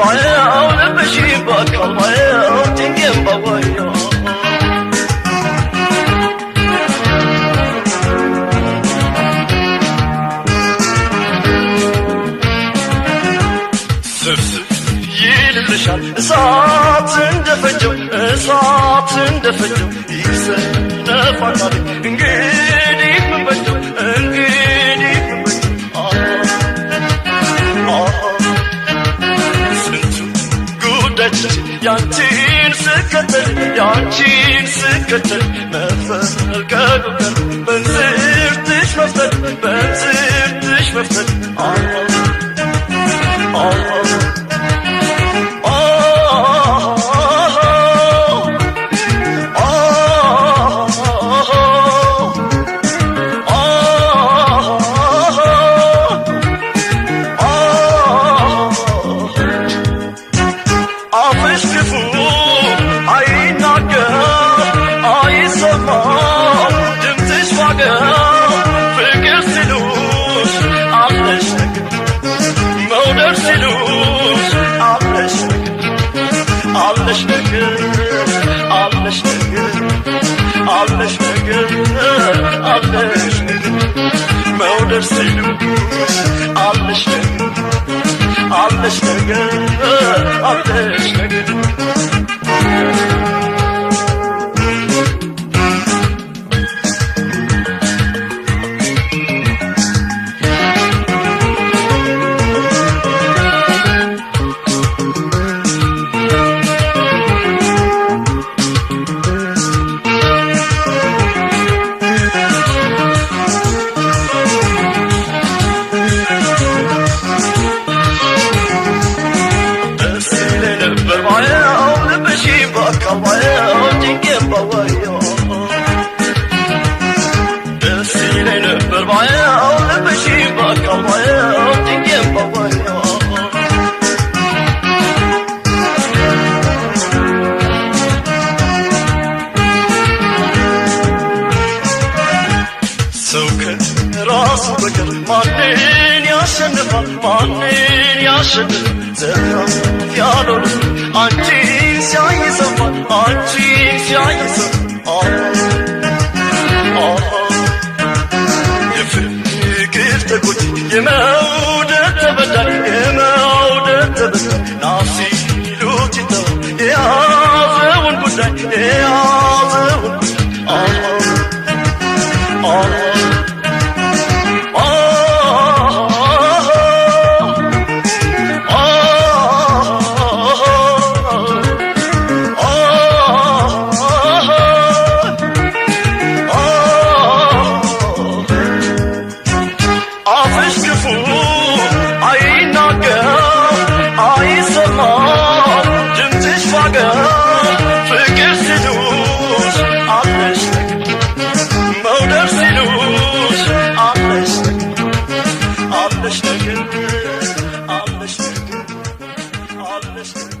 ባየው ልብሽ ይባካል ባየው ጭንቄም ባወየው ይልልሻል እሳት እንደፈጀው ይሰነፋል እንግዲህ ምን በጀው እንግዲህ ምን በጀው ስንቱ ጉዳችን ያንቺን ስከተል መፈልቀቁ ቀር በንዝርትሽ መፍተል አለሽ ነገር ሰው ከራሱ በቀር ማንን ያሸንፋል ዘራፍ ያለው አንቺን ሲያይ ይሰማል የፍቅር ተጎጂ የመውደድ ተበዳይ ናሲሉት ይተው የያዘውን ጉዳይ Alıştı